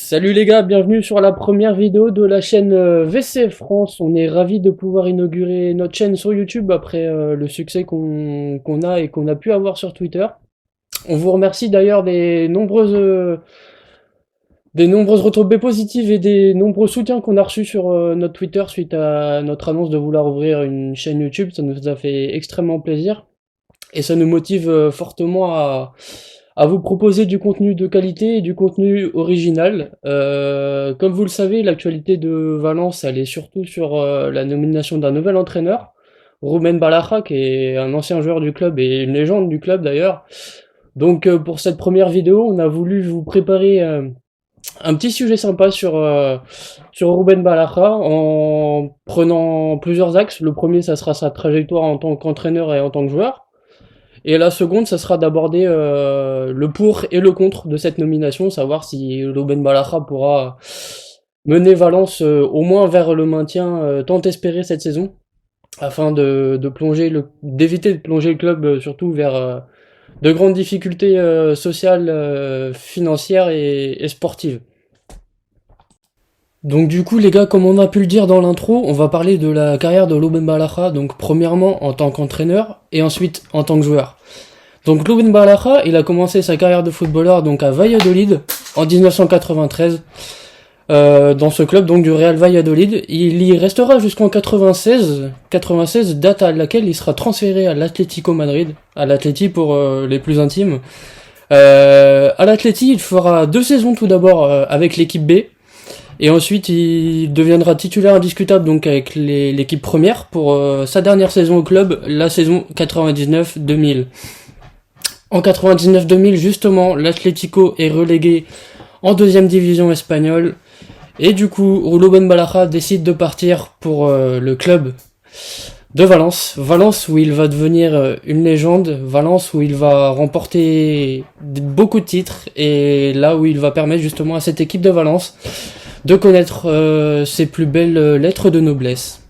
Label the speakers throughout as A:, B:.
A: Salut les gars, bienvenue sur la première vidéo de la chaîne VCF France. On est ravis de pouvoir inaugurer notre chaîne sur YouTube après le succès qu'on a et qu'on a pu avoir sur Twitter. On vous remercie d'ailleurs des nombreuses retombées positives et des nombreux soutiens qu'on a reçus sur notre Twitter suite à notre annonce de vouloir ouvrir une chaîne YouTube. Ça nous a fait extrêmement plaisir et ça nous motive fortement à vous proposer du contenu de qualité et du contenu original. Comme vous le savez, l'actualité de Valence, elle est surtout sur la nomination d'un nouvel entraîneur, Roumen Balaja, qui est un ancien joueur du club et une légende du club d'ailleurs. Donc pour cette première vidéo, on a voulu vous préparer un petit sujet sympa sur Roumen Balaja en prenant plusieurs axes. Le premier, ça sera sa trajectoire en tant qu'entraîneur et en tant que joueur. Et la seconde, ça sera d'aborder le pour et le contre de cette nomination, savoir si Rouben Balaja pourra mener Valence au moins vers le maintien tant espéré cette saison, afin d'éviter de plonger le club surtout vers de grandes difficultés sociales, financières et sportives. Donc du coup les gars, comme on a pu le dire dans l'intro, on va parler de la carrière de Rouben Balaja, donc premièrement en tant qu'entraîneur et ensuite en tant que joueur. Donc Rouben Balaja, il a commencé sa carrière de footballeur donc à Valladolid en 1993, dans ce club donc du Real Valladolid. Il y restera jusqu'en 96, date à laquelle il sera transféré à l'Atlético Madrid, à l'Atleti pour les plus intimes. À l'Atleti, il fera 2 saisons tout d'abord avec l'équipe B. Et ensuite, il deviendra titulaire indiscutable donc avec l'équipe première pour sa dernière saison au club, la saison 99-2000. En 99-2000, justement, l'Atlético est relégué en deuxième division espagnole. Et du coup, Rouben Balaja décide de partir pour le club de Valence. Valence où il va devenir une légende. Valence où il va remporter beaucoup de titres. Et là où il va permettre justement à cette équipe de Valence de connaître ses plus belles lettres de noblesse.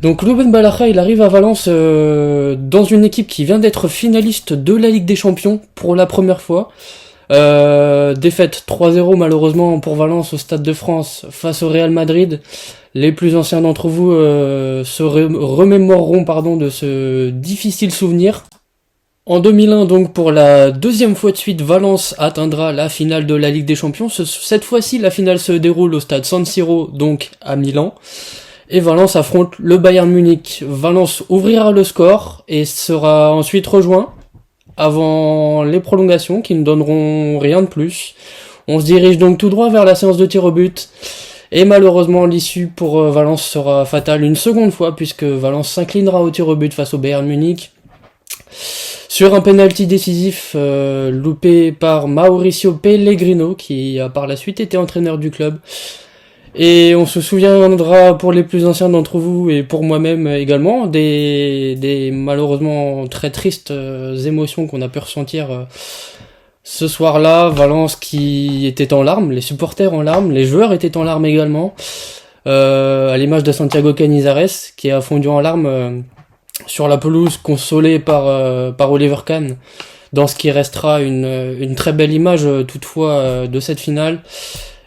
A: Donc Rouben Balaja, il arrive à Valence dans une équipe qui vient d'être finaliste de la Ligue des Champions pour la première fois. Défaite 3-0 malheureusement pour Valence au Stade de France face au Real Madrid. Les plus anciens d'entre vous se remémoreront de ce difficile souvenir. En 2001, donc pour la deuxième fois de suite, Valence atteindra la finale de la Ligue des Champions. Cette fois-ci, la finale se déroule au stade San Siro, donc à Milan. Et Valence affronte le Bayern Munich. Valence ouvrira le score et sera ensuite rejoint avant les prolongations qui ne donneront rien de plus. On se dirige donc tout droit vers la séance de tir au but. Et malheureusement, l'issue pour Valence sera fatale une seconde fois puisque Valence s'inclinera au tir au but face au Bayern Munich. Sur un penalty décisif loupé par Mauricio Pellegrino, qui a par la suite été entraîneur du club. Et on se souviendra pour les plus anciens d'entre vous et pour moi-même également des malheureusement très tristes émotions qu'on a pu ressentir ce soir-là. Valence qui était en larmes, les supporters en larmes, les joueurs étaient en larmes également, à l'image de Santiago Canizares qui a fondu en larmes sur la pelouse, consolé par Oliver Kahn, dans ce qui restera une très belle image toutefois de cette finale.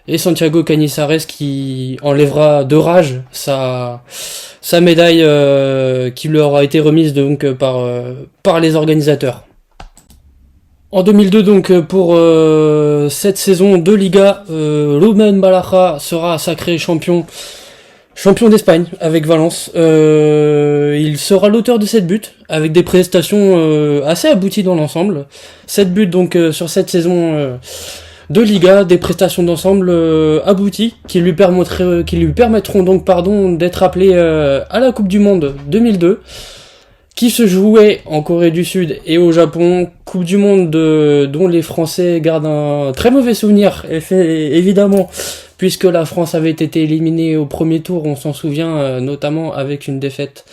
A: Et Santiago Canizares qui enlèvera de rage sa médaille qui lui aura été remise donc par les organisateurs. En 2002 donc pour cette saison de Liga, Rouben Balaja sera sacré champion d'Espagne avec Valence. Il sera l'auteur de 7 buts avec des prestations assez abouties dans l'ensemble. 7 buts donc sur cette saison de Liga, des prestations d'ensemble abouties qui lui permettront donc d'être appelé à la Coupe du Monde 2002 qui se jouait en Corée du Sud et au Japon. Coupe du Monde dont les Français gardent un très mauvais souvenir, évidemment, puisque la France avait été éliminée au premier tour, on s'en souvient, notamment avec une défaite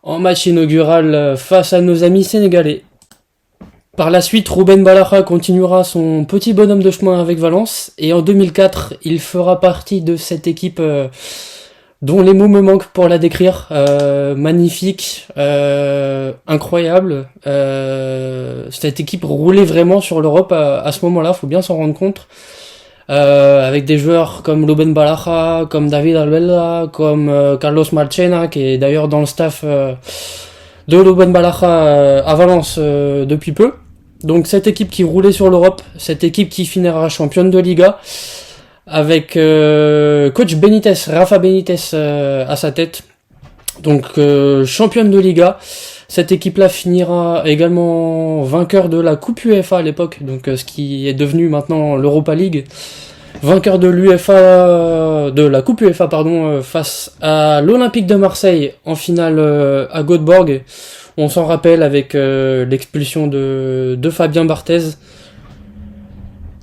A: en match inaugural face à nos amis sénégalais. Par la suite, Rouben Balaja continuera son petit bonhomme de chemin avec Valence, et en 2004, il fera partie de cette équipe dont les mots me manquent pour la décrire. Magnifique, incroyable. Cette équipe roulait vraiment sur l'Europe à ce moment-là, faut bien s'en rendre compte. avec des joueurs comme Ruben Balaja, comme David Albella, comme Carlos Marchena, qui est d'ailleurs dans le staff de Ruben Balaja à Valence depuis peu. Donc cette équipe qui roulait sur l'Europe, cette équipe qui finira championne de Liga, avec coach Benitez, Rafa Benitez à sa tête. Donc championne de Liga. Cette équipe-là finira également vainqueur de la Coupe UEFA à l'époque, donc ce qui est devenu maintenant l'Europa League. Vainqueur de de la Coupe UEFA, face à l'Olympique de Marseille en finale à Göteborg. On s'en rappelle avec l'expulsion de Fabien Barthez.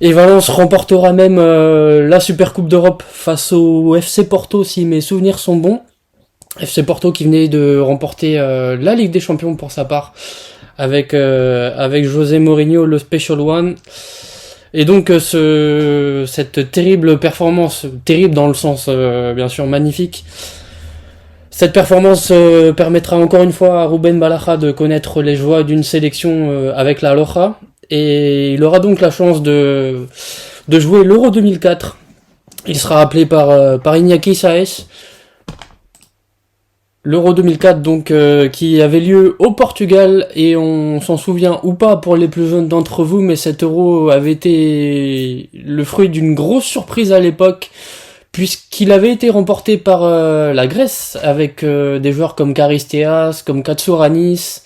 A: Et Valence remportera même la Super Coupe d'Europe face au FC Porto, si mes souvenirs sont bons. FC Porto qui venait de remporter la Ligue des Champions pour sa part avec José Mourinho, le Special One. Et donc cette terrible performance, terrible dans le sens bien sûr magnifique, cette performance permettra encore une fois à Ruben Balaja de connaître les joies d'une sélection avec la Loja, et il aura donc la chance de jouer l'Euro 2004. Il sera appelé par Iñaki Saez. L'Euro 2004 donc qui avait lieu au Portugal, et on s'en souvient ou pas pour les plus jeunes d'entre vous, mais cet Euro avait été le fruit d'une grosse surprise à l'époque, puisqu'il avait été remporté par la Grèce avec des joueurs comme Charisteas, comme Katsouranis,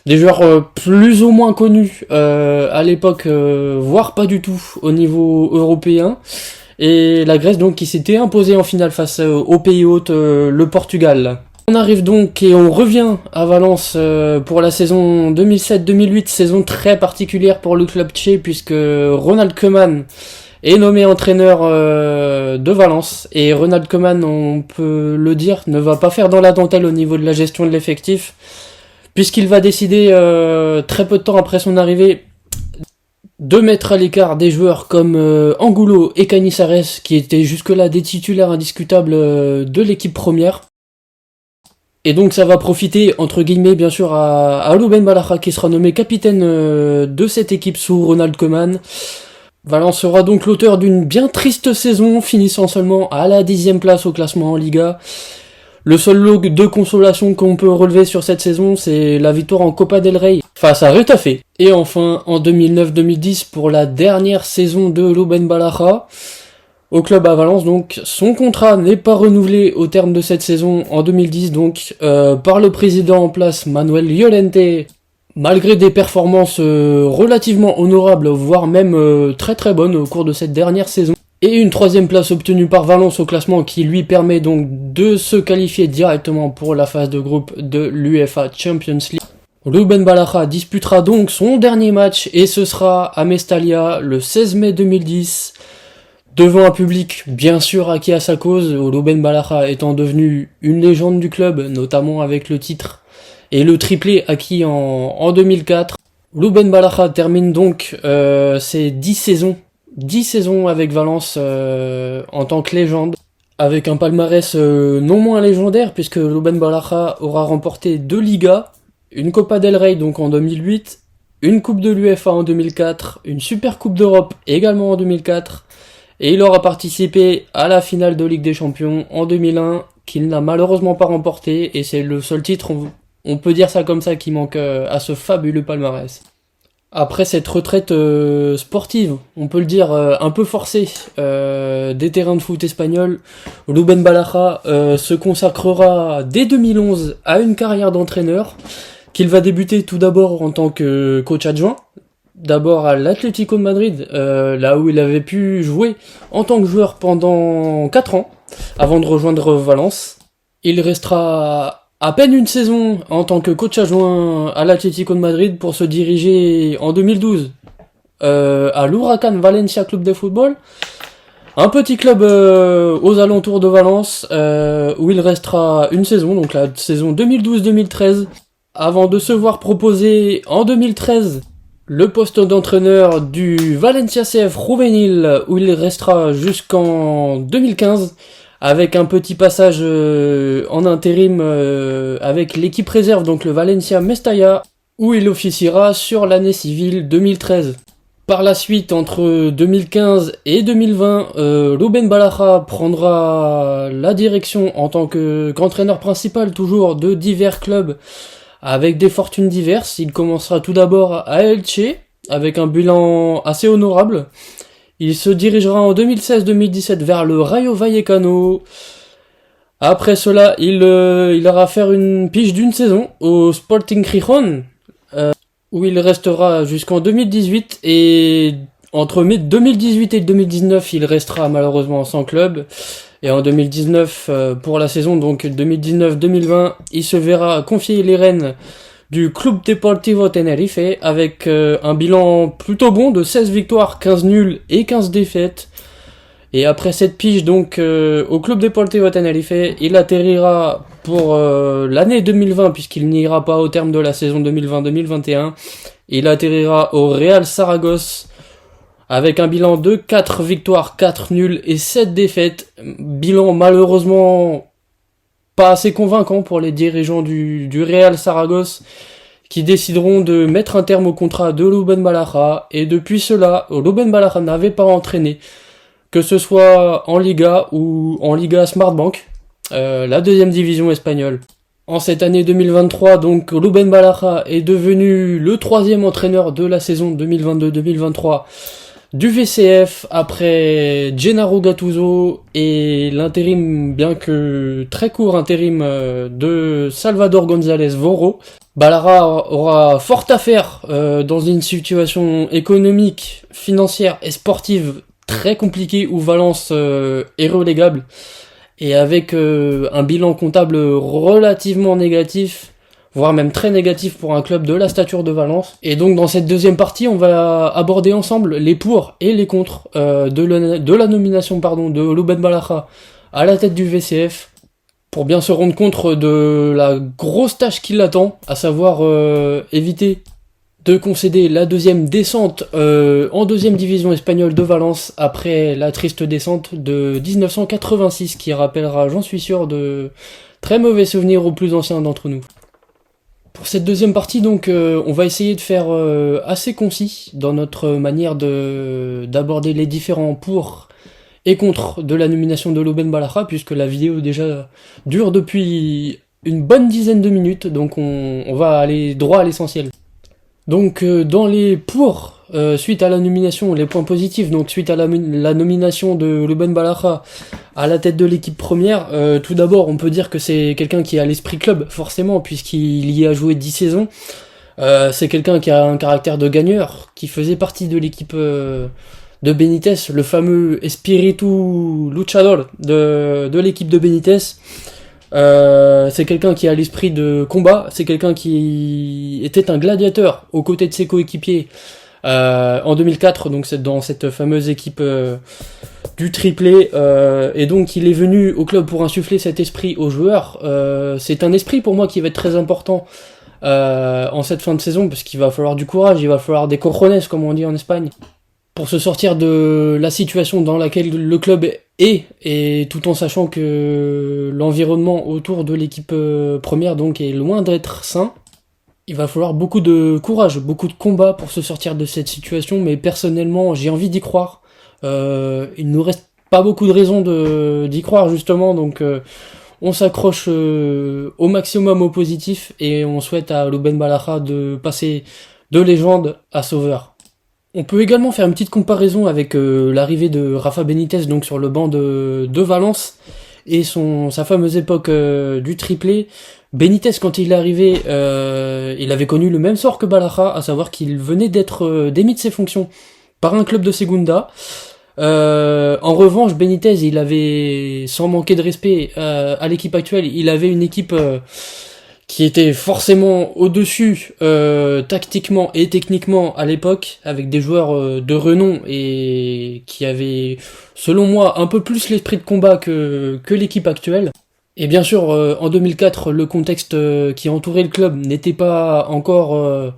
A: des joueurs plus ou moins connus à l'époque, voire pas du tout au niveau européen. Et la Grèce donc qui s'était imposée en finale face au pays hôte, le Portugal. On arrive donc et on revient à Valence pour la saison 2007-2008, saison très particulière pour le club tché, puisque Ronald Koeman est nommé entraîneur de Valence, et Ronald Koeman, on peut le dire, ne va pas faire dans la dentelle au niveau de la gestion de l'effectif, puisqu'il va décider très peu de temps après son arrivée de mettre à l'écart des joueurs comme Angulo et Canizares, qui étaient jusque-là des titulaires indiscutables de l'équipe première. Et donc ça va profiter, entre guillemets, bien sûr, à Ruben Balaja, qui sera nommé capitaine de cette équipe sous Ronald Koeman. Valence sera donc l'auteur d'une bien triste saison, finissant seulement à la 10e place au classement en Liga. Le seul lot de consolation qu'on peut relever sur cette saison, c'est la victoire en Copa del Rey face à Retafe. Et enfin, en 2009-2010, pour la dernière saison de Ruben Balaja au club à Valence, donc son contrat n'est pas renouvelé au terme de cette saison en 2010, donc par le président en place, Manuel Llorente, malgré des performances relativement honorables, voire même très très bonnes au cours de cette dernière saison. Et une 3e place obtenue par Valence au classement, qui lui permet donc de se qualifier directement pour la phase de groupe de l'UEFA Champions League. Ruben Balaja disputera donc son dernier match, et ce sera à Mestalla le 16 mai 2010, devant un public bien sûr acquis à sa cause, Ruben Balaja étant devenu une légende du club, notamment avec le titre et le triplé acquis en 2004. Ruben Balaja termine donc ses 10 saisons avec Valence en tant que légende, avec un palmarès non moins légendaire, puisque Ruben Balaja aura remporté 2 Ligas, une Copa del Rey donc en 2008, une Coupe de l'UEFA en 2004, une Super Coupe d'Europe également en 2004, et il aura participé à la finale de Ligue des Champions en 2001, qu'il n'a malheureusement pas remporté, et c'est le seul titre, on peut dire ça comme ça, qui manque à ce fabuleux palmarès. Après cette retraite sportive, on peut le dire un peu forcée, des terrains de foot espagnols, Ruben Balaja se consacrera dès 2011 à une carrière d'entraîneur, qu'il va débuter tout d'abord en tant que coach adjoint, d'abord à l'Atlético de Madrid, là où il avait pu jouer en tant que joueur pendant 4 ans, avant de rejoindre Valence. Il restera à peine une saison en tant que coach adjoint à l'Atlético de Madrid pour se diriger en 2012 à l'Huracan Valencia Club de Football, un petit club aux alentours de Valence, où il restera une saison, donc la saison 2012-2013, avant de se voir proposer en 2013 le poste d'entraîneur du Valencia CF Juvenil, où il restera jusqu'en 2015, avec un petit passage en intérim avec l'équipe réserve, donc le Valencia Mestalla, où il officiera sur l'année civile 2013. Par la suite, entre 2015 et 2020, Louben Balacha prendra la direction en tant qu'entraîneur principal toujours de divers clubs avec des fortunes diverses. Il commencera tout d'abord à Elche avec un bilan assez honorable. Il se dirigera en 2016-2017 vers le Rayo Vallecano. Après cela, il aura faire une pige d'une saison au Sporting Gijón, où il restera jusqu'en 2018, et entre 2018 et 2019, il restera malheureusement sans club. Et en 2019, pour la saison donc 2019-2020, il se verra confier les rênes du Club Deportivo Tenerife avec un bilan plutôt bon de 16 victoires, 15 nuls et 15 défaites. Et après cette pige donc au Club Deportivo Tenerife, il atterrira pour l'année 2020 puisqu'il n'ira pas au terme de la saison 2020-2021. Il atterrira au Real Saragosse avec un bilan de 4 victoires, 4 nuls et 7 défaites. Bilan malheureusement pas assez convaincant pour les dirigeants du Real Saragosse, qui décideront de mettre un terme au contrat de Louben Balacha. Et depuis cela, Louben Balacha n'avait pas entraîné, que ce soit en Liga ou en Liga Smartbank, la deuxième division espagnole. En cette année 2023, donc, Louben Balacha est devenu le troisième entraîneur de la saison 2022-2023 du VCF après Gennaro Gattuso et l'intérim, bien que très court intérim, de Salvador González Voro. Balacha aura fort à faire dans une situation économique, financière et sportive très compliquée où Valence est relégable, et avec un bilan comptable relativement négatif, voire même très négatif pour un club de la stature de Valence. Et donc dans cette deuxième partie, on va aborder ensemble les pour et les contre de la nomination de Louben Balacha à la tête du VCF, pour bien se rendre compte de la grosse tâche qui l'attend, à savoir éviter de concéder la deuxième descente en deuxième division espagnole de Valence après la triste descente de 1986 qui rappellera, j'en suis sûr, de très mauvais souvenirs aux plus anciens d'entre nous. Pour cette deuxième partie, donc, on va essayer de faire assez concis dans notre manière d'aborder les différents pour et contre de la nomination de Louben Balacha, puisque la vidéo déjà dure depuis une bonne dizaine de minutes, donc on va aller droit à l'essentiel. Donc dans les pour, suite à la nomination, les points positifs, donc suite à la nomination de Louben Balacha à la tête de l'équipe première, tout d'abord on peut dire que c'est quelqu'un qui a l'esprit club, forcément, puisqu'il y a joué 10 saisons. C'est quelqu'un qui a un caractère de gagneur, qui faisait partie de l'équipe de Benitez, le fameux espíritu luchador de l'équipe de Benitez. C'est quelqu'un qui a l'esprit de combat, c'est quelqu'un qui était un gladiateur aux côtés de ses coéquipiers en 2004, donc c'est dans cette fameuse équipe du triplé, et donc il est venu au club pour insuffler cet esprit aux joueurs. C'est un esprit pour moi qui va être très important en cette fin de saison, parce qu'il va falloir du courage, il va falloir des cojones comme on dit en Espagne, pour se sortir de la situation dans laquelle le club est, et tout en sachant que l'environnement autour de l'équipe première donc est loin d'être sain. Il va falloir beaucoup de courage, beaucoup de combat pour se sortir de cette situation, mais personnellement j'ai envie d'y croire. Il nous reste pas beaucoup de raisons d'y croire justement, donc on s'accroche au maximum au positif, et on souhaite à Louben Balacha de passer de légende à sauveur. On peut également faire une petite comparaison avec l'arrivée de Rafa Benitez donc sur le banc de Valence et sa fameuse époque du triplé. Benitez, quand il est arrivé, il avait connu le même sort que Balacha, à savoir qu'il venait d'être démis de ses fonctions par un club de Segunda. En revanche, Benitez, il avait, sans manquer de respect à l'équipe actuelle, il avait une équipe qui était forcément au-dessus tactiquement et techniquement à l'époque, avec des joueurs de renom et qui avaient, selon moi, un peu plus l'esprit de combat que l'équipe actuelle. Et bien sûr, en 2004, le contexte qui entourait le club n'était pas encore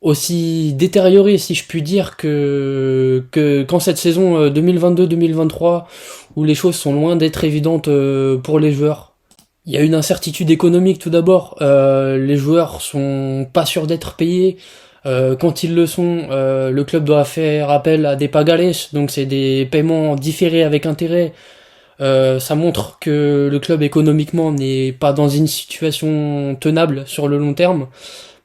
A: aussi détérioré, si je puis dire, qu'en cette saison 2022-2023, où les choses sont loin d'être évidentes pour les joueurs. Il y a une incertitude économique tout d'abord, les joueurs sont pas sûrs d'être payés, Quand ils le sont, le club doit faire appel à des pagales, donc c'est des paiements différés avec intérêt. Ça montre que le club économiquement n'est pas dans une situation tenable sur le long terme,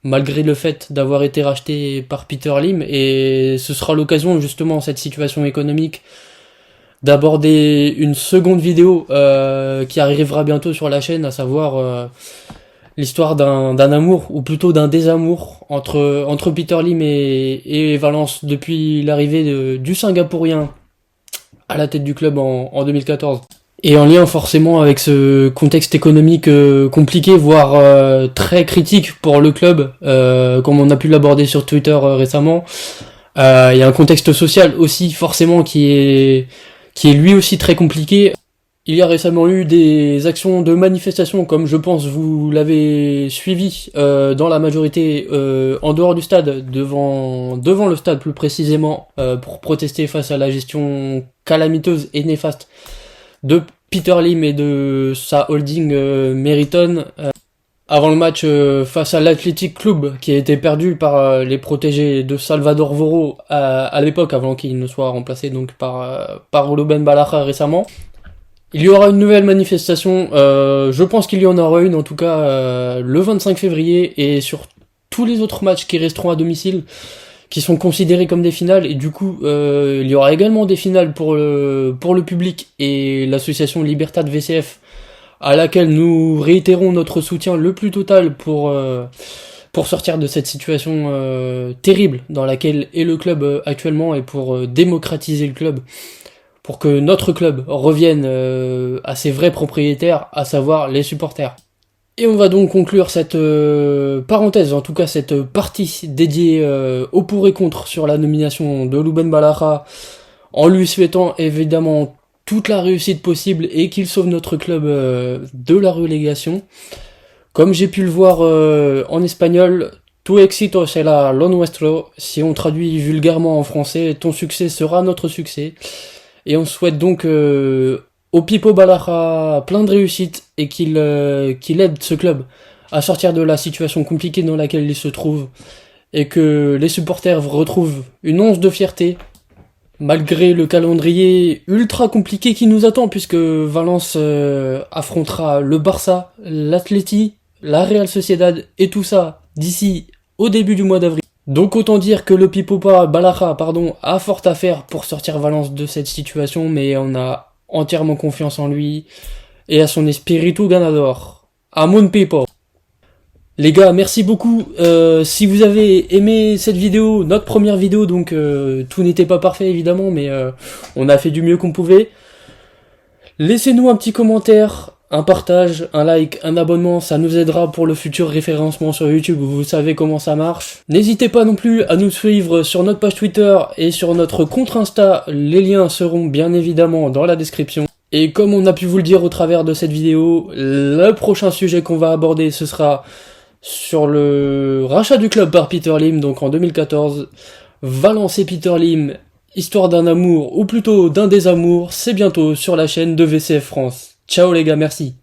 A: malgré le fait d'avoir été racheté par Peter Lim, et ce sera l'occasion justement, cette situation économique, d'aborder une seconde vidéo qui arrivera bientôt sur la chaîne, à savoir l'histoire d'un amour, ou plutôt d'un désamour, entre Peter Lim et Valence depuis l'arrivée du Singapourien à la tête du club en 2014. Et en lien forcément avec ce contexte économique compliqué, voire très critique pour le club, comme on a pu l'aborder sur Twitter récemment. Il y a un contexte social aussi forcément qui est lui aussi très compliqué. Il y a récemment eu des actions de manifestation, comme je pense vous l'avez suivi, dans la majorité en dehors du stade, devant le stade plus précisément, pour protester face à la gestion calamiteuse et néfaste de Peter Lim et de sa holding Meriton, avant le match face à l'Athletic Club, qui a été perdu par les protégés de Salvador Voro à l'époque, avant qu'il ne soit remplacé donc par Ruben Balaja récemment. Il y aura une nouvelle manifestation, je pense qu'il y en aura une en tout cas le 25 février, et sur tous les autres matchs qui resteront à domicile, qui sont considérés comme des finales, et du coup il y aura également des finales pour le public et l'association Libertad VCF, à laquelle nous réitérons notre soutien le plus total pour sortir de cette situation terrible dans laquelle est le club actuellement, et pour démocratiser le club, pour que notre club revienne à ses vrais propriétaires, à savoir les supporters. Et on va donc conclure cette parenthèse, en tout cas cette partie dédiée au pour et contre sur la nomination de Ruben Balaja, en lui souhaitant évidemment toute la réussite possible et qu'il sauve notre club de la relégation. Comme j'ai pu le voir en espagnol, tu éxito será lo nuestro, si on traduit vulgairement en français, ton succès sera notre succès. Et on souhaite donc au Pipo Balaja plein de réussite, et qu'il aide ce club à sortir de la situation compliquée dans laquelle il se trouve, et que les supporters retrouvent une once de fierté, malgré le calendrier ultra compliqué qui nous attend, puisque Valence affrontera le Barça, l'Atleti, la Real Sociedad, et tout ça d'ici au début du mois d'avril. Donc autant dire que le Pipo Balaja a fort à faire pour sortir Valence de cette situation, mais on a entièrement confiance en lui et à son espíritu ganador. Amon Pipo. Les gars, merci beaucoup. Si vous avez aimé cette vidéo, notre première vidéo, donc tout n'était pas parfait évidemment, mais on a fait du mieux qu'on pouvait. Laissez-nous un petit commentaire, un partage, un like, un abonnement, ça nous aidera pour le futur référencement sur YouTube, vous savez comment ça marche. N'hésitez pas non plus à nous suivre sur notre page Twitter et sur notre compte Insta, les liens seront bien évidemment dans la description. Et comme on a pu vous le dire au travers de cette vidéo, le prochain sujet qu'on va aborder, ce sera sur le rachat du club par Peter Lim, donc en 2014, Valence et Peter Lim, histoire d'un amour, ou plutôt d'un désamour, c'est bientôt sur la chaîne de VCF France. Ciao les gars, merci.